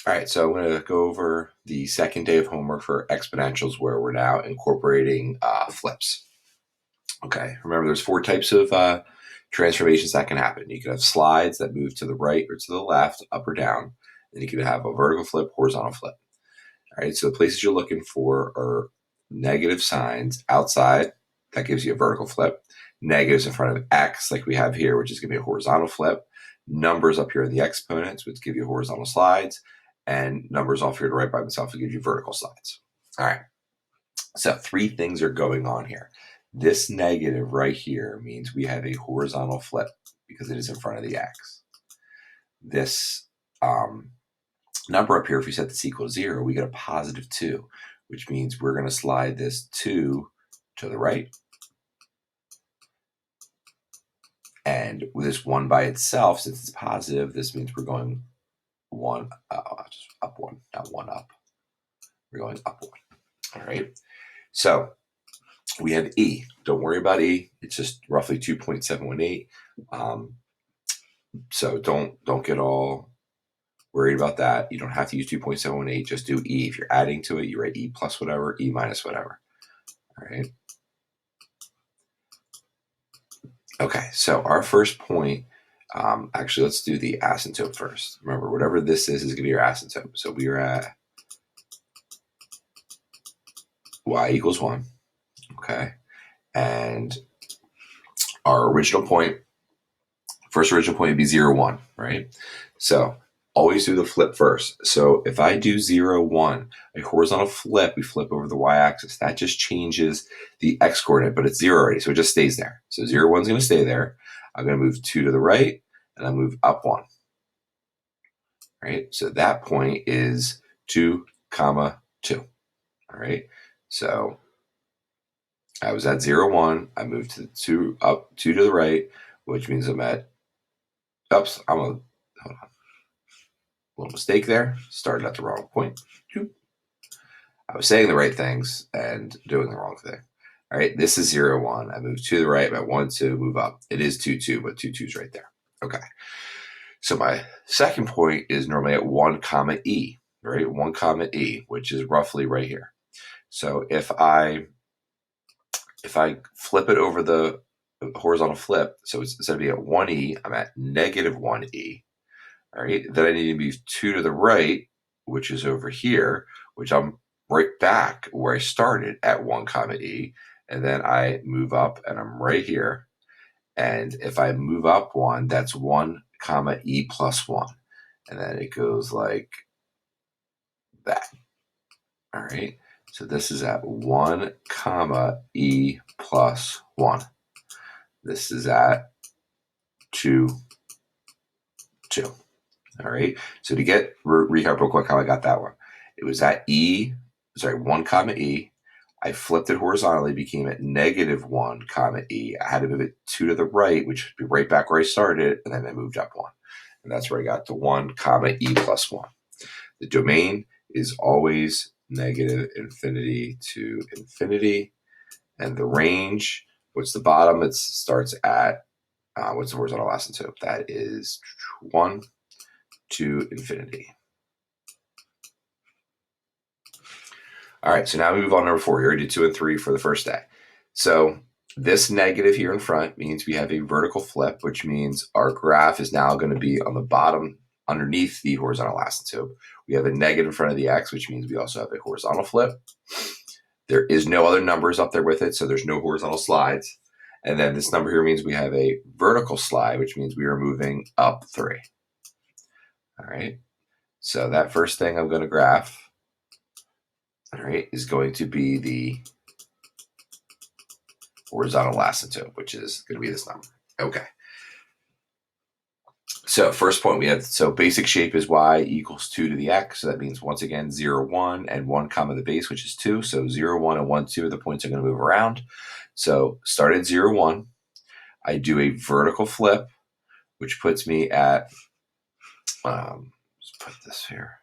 All right, so I'm going to go over the second day of homework for exponentials where we're now incorporating flips. Okay, remember there's four types of transformations that can happen. You can have slides that move to the right or to the left, up or down. Then you can have a vertical flip, horizontal flip. All right, so the places you're looking for are negative signs outside. That gives you a vertical flip. Negatives in front of X, like we have here, which is going to be a horizontal flip. Numbers up here in the exponents, which give you horizontal slides. And numbers off here to the right by themselves will give you vertical slides. All right, so three things are going on here. This negative right here means we have a horizontal flip because it is in front of the X. This number up here, if we set this equal to 0, we get a positive 2, which means we're going to slide this 2 to the right. And with this 1 by itself, since it's positive, this means we're going just up 1, not 1 up. We're going up 1. All right. So we have E. Don't worry about E. It's just roughly 2.718. So don't get all worried about that. You don't have to use 2.718. Just do E. If you're adding to it, you write E plus whatever, E minus whatever. All right. Okay, so our first point, actually, let's do the asymptote first. Remember, whatever this is going to be your asymptote. So we are at y equals 1, okay? And our original point, first original point would be 0, 1, right? So always do the flip first. So if I do 0, 1, a horizontal flip, we flip over the y-axis. That just changes the x-coordinate, but it's 0 already, so it just stays there. So 0, 1 is going to stay there. I'm going to move 2 to the right, and I'll move up 1. Right? So that point is 2, 2. All right? So I was at 0, 1. I moved to 2, up 2 to the right, which means I'm at, oops, hold on. A little mistake there. Started at the wrong point. I was saying the right things and doing the wrong thing. All right, this is 0, 1. I move to the right. I'm at 1, 2, move up. It is 2, 2, but 2, 2 is right there. Okay. So my second point is normally at 1, E, right? 1, E, which is roughly right here. So if I flip it over the horizontal flip, so it's instead of being at 1E, I'm at negative 1E. All right. Then I need to move 2 to the right, which is over here, which I'm right back where I started at 1, E. And then I move up and I'm right here. And if I move up 1, that's 1, E plus 1. And then it goes like that. All right. So this is at 1, E plus 1. This is at 2, 2. All right. So to get recap real quick how I got that one. It was at 1, E. I flipped it horizontally, became at negative 1, E. I had to move it 2 to the right, which would be right back where I started, and then I moved up 1. And that's where I got to 1, E plus 1. The domain is always negative infinity to infinity. And the range, what's the bottom? It starts at, what's the horizontal asymptote? That is 1 to infinity. All right, so now we move on to number 4. We already did 2 and 3 for the first day. So this negative here in front means we have a vertical flip, which means our graph is now going to be on the bottom underneath the horizontal asymptote. We have a negative in front of the x, which means we also have a horizontal flip. There is no other numbers up there with it, so there's no horizontal slides. And then this number here means we have a vertical slide, which means we are moving up 3. All right, so that first thing I'm going to graph, all right, is going to be the horizontal asymptote, which is going to be this number. Okay. So first point we have, so basic shape is y equals 2 to the x. So that means once again 0, 1 and 1 comma the base, which is 2. So 0, 1 and 1, 2 are the points I'm going to move around. So start at 0, 1. I do a vertical flip, which puts me at, let's put this here.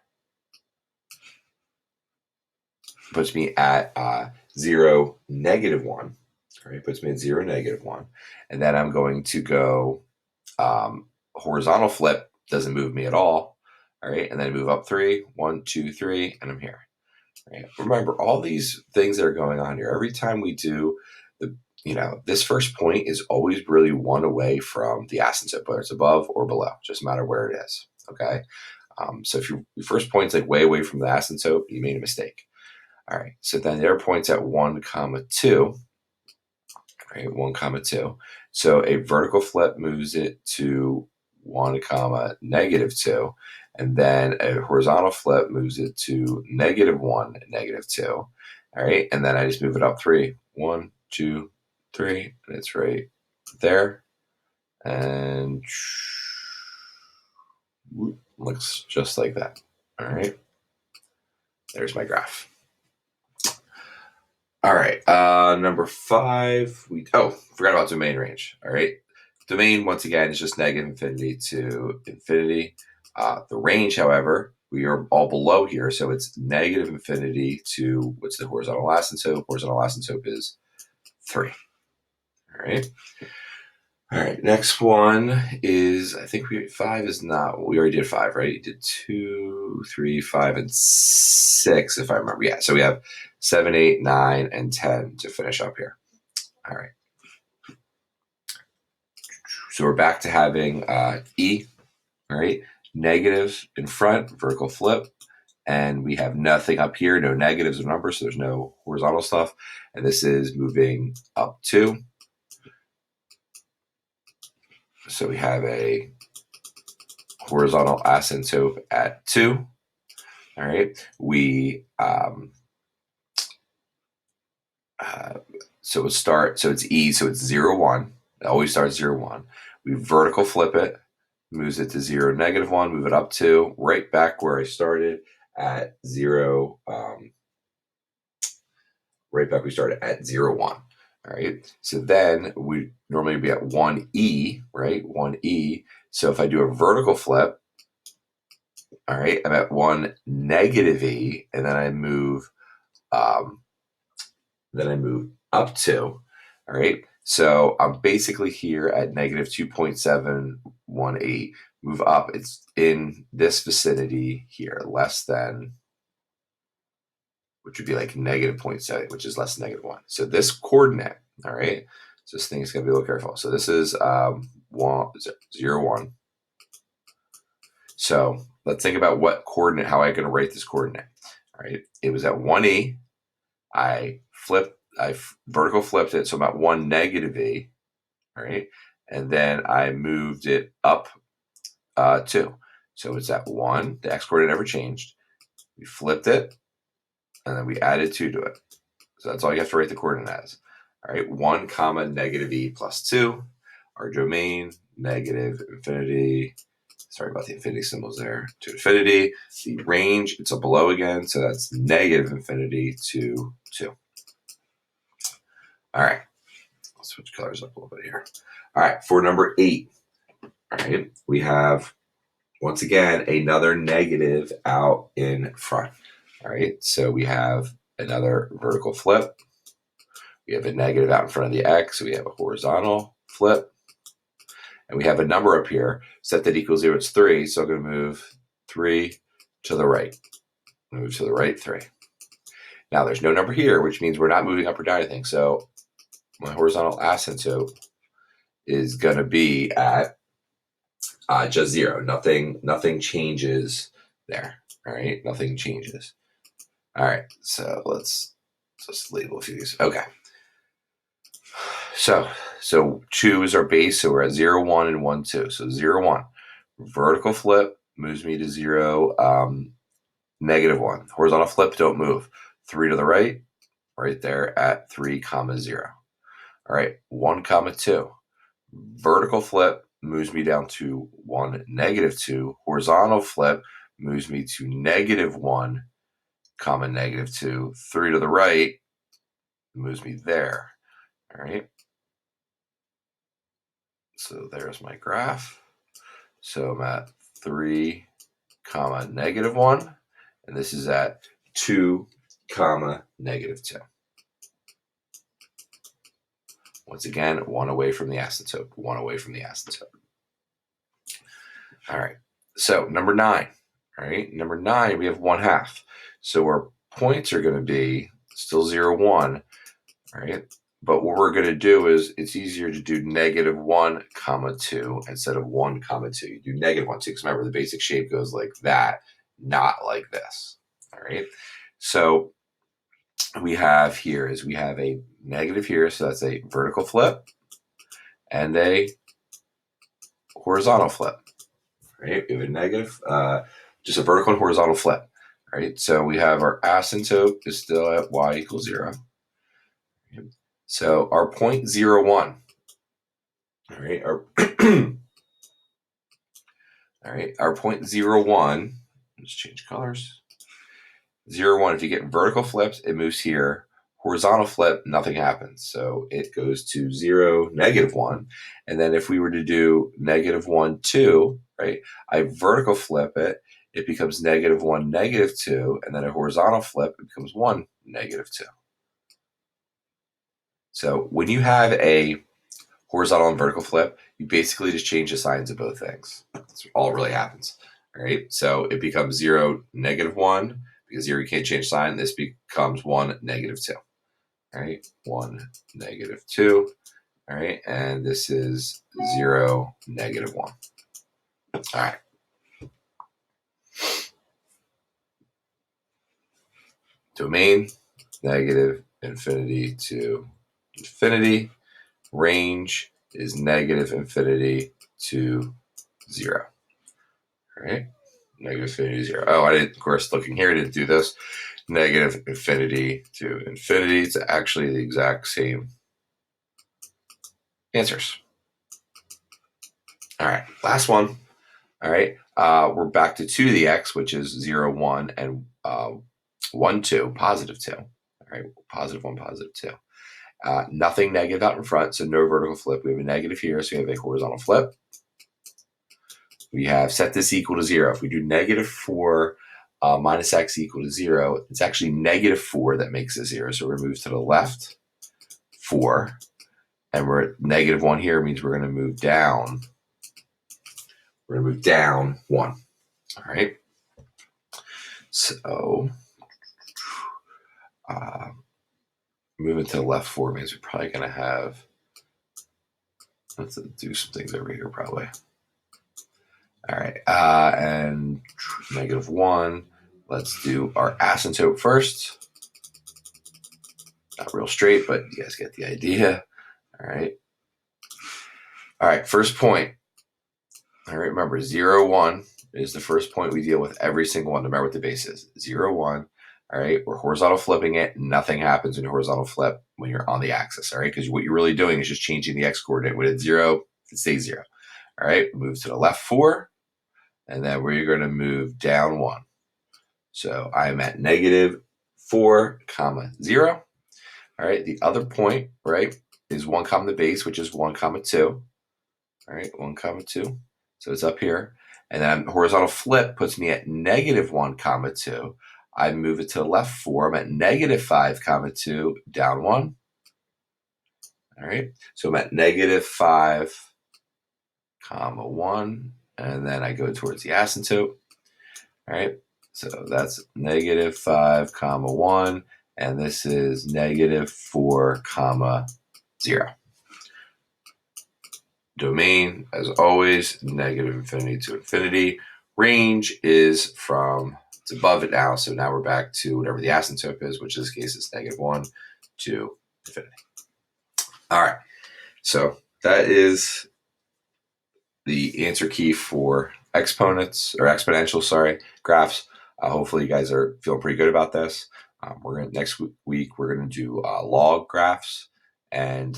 Puts me at 0, negative 1. All right, puts me at 0, negative 1. And then I'm going to go horizontal flip, doesn't move me at all. All right, and then move up 3, 1, 2, 3, and I'm here. Right? Remember, all these things that are going on here, every time we do the, this first point is always really one away from the asymptote, whether it's above or below, just matter where it is, okay? So if your first point's like way away from the asymptote, you made a mistake. All right, so then there are points at 1, 2, right, 1, 2. So a vertical flip moves it to 1, -2, and then a horizontal flip moves it to -1, -2. All right, and then I just move it up 3, 1, 2, 3, and it's right there, and looks just like that. All right, there's my graph. All right, number 5. Forgot about domain range. All right, domain once again is just -infinity to infinity. The range, however, we are all below here, so it's -infinity to what's the horizontal asymptote? Horizontal asymptote is 3. All right. All right. Next one is, I think 5 is not. We already did 5, right? You did 2, 3, 5, and 6, if I remember. Yeah. So we have 7, 8, 9, and 10 to finish up here. All right. So we're back to having E. All right. Negative in front, vertical flip. And we have nothing up here, no negatives or numbers, so there's no horizontal stuff. And this is moving up 2. So we have a horizontal asymptote at 2. All right. So it's E, so it's 0, 1. It always starts 0, 1. We vertical flip it, moves it to 0, -1, move it up 2, right back where I started at 0. Right back we started at 0, 1. All right. So then we normally be at 1E, right? 1E. So if I do a vertical flip, all right, I'm at 1 -E, and then I move up 2. All right. So I'm basically here at -2.718. Move up. It's in this vicinity here, less than, which would be like -0.7, which is less than -1. So this coordinate, all right, so this thing is going to be a little careful. So this is 0, 1. So let's think about what coordinate, how I'm going to write this coordinate. All right, it was at 1E. I vertical flipped it, so I'm at 1 -E. All right, and then I moved it up 2. So it's at 1. The x coordinate never changed. We flipped it, and then we added 2 to it. So that's all you have to write the coordinate as. All right, 1, -E plus 2. Our domain, -infinity. Sorry about the infinity symbols there. To infinity. The range, it's a below again, so that's -infinity to 2. All right, I'll switch colors up a little bit here. All right, for number 8, all right, we have, once again, another negative out in front. All right, so we have another vertical flip. We have a negative out in front of the x. We have a horizontal flip. And we have a number up here, set that equals 0. It's 3, so I'm going to move 3 to the right. Move to the right 3. Now there's no number here, which means we're not moving up or down anything. So my horizontal asymptote is going to be at just 0. Nothing changes there. All right, nothing changes. All right, so let's just label a few of these. Okay. So 2 is our base, so we're at 0, 1, and 1, 2. So 0, 1. Vertical flip moves me to 0, -1. Horizontal flip, don't move. 3 to the right, right there at 3, 0. All right, 1, 2. Vertical flip moves me down to 1, -2. Horizontal flip moves me to -1, -2. 3 to the right moves me there. All right. So there's my graph. So I'm at 3, -1, and this is at 2, -2. Once again, 1 away from the asymptote, 1 away from the asymptote. All right, so number 9, All right. Number 9, we have 1/2. So our points are going to be still 0, 1. All right. But what we're going to do is it's easier to do -1, 2 instead of 1, 2. You do -1, 2 because remember the basic shape goes like that, not like this. All right. So we have here is we have a negative here, so that's a vertical flip and a horizontal flip. Right. We have a negative, just a vertical and horizontal flip. Right. So we have our asymptote is still at y = 0. So our point 0, 1. All right. All right. Our point 0, 1. Let's change colors. 0, 1. If you get vertical flips, it moves here. Horizontal flip, nothing happens. So it goes to 0, -1. And then if we were to do -1, 2, right? I vertical flip it, it becomes -1, -2. And then a horizontal flip, it becomes 1, -2. So when you have a horizontal and vertical flip, you basically just change the signs of both things. That's all that really happens. All right. So it becomes 0, -1, because 0 you can't change sign. This becomes 1, -2. All right. 1, -2. All right. And this is 0, -1. All right. Domain, -infinity to infinity. Range is -infinity to 0. All right. -infinity to 0. Oh, I didn't, of course, looking here, I didn't do this. -infinity to infinity. It's actually the exact same answers. All right. Last one. All right. We're back to 2 to the x, which is 0, 1, and 1, 2, +2. All right. +1, +2. Nothing negative out in front, so no vertical flip. We have a negative here, so we have a horizontal flip. We have set this equal to 0. If we do -4 minus x equal to 0, it's actually -4 that makes it 0. So we're going to move to the left 4, and we're at -1 here means we're going to move down. We're going to move down 1. All right. So moving to the left 4 means we're probably going to have, let's do some things over here probably. All right. And -1. Let's do our asymptote first. Not real straight, but you guys get the idea. All right. All right. First point. All right. Remember, 0, 1 is the first point we deal with every single one, no matter what the base is. 0, 1. All right. We're horizontal flipping it. Nothing happens in horizontal flip when you're on the axis. All right. Because what you're really doing is just changing the x coordinate. When it's 0, it stays 0. All right. Move to the left 4. And then we're going to move down 1. So I'm at -4, 0. All right. The other point, right, is 1, the base, which is 1, 2. All right. 1, 2. So it's up here. And then horizontal flip puts me at -1, 2. I move it to the left 4. I'm at -5, 2, down 1. All right. So I'm at -5, 1. And then I go towards the asymptote. All right. So that's -5, 1. And this is -4, 0. Domain, as always, -infinity to infinity. Range is from, it's above it now, so now we're back to whatever the asymptote is, which in this case is -1 to infinity. All right, so that is the answer key for exponential graphs. Hopefully you guys are feeling pretty good about this. Next week we're gonna do log graphs, and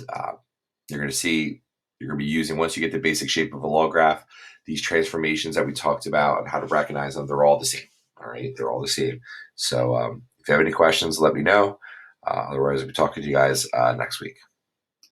you're gonna see, you're gonna be using, once you get the basic shape of a log graph, these transformations that we talked about and how to recognize them. They're all the same. All right, they're all the same. So if you have any questions, let me know. Otherwise, I'll be talking to you guys next week.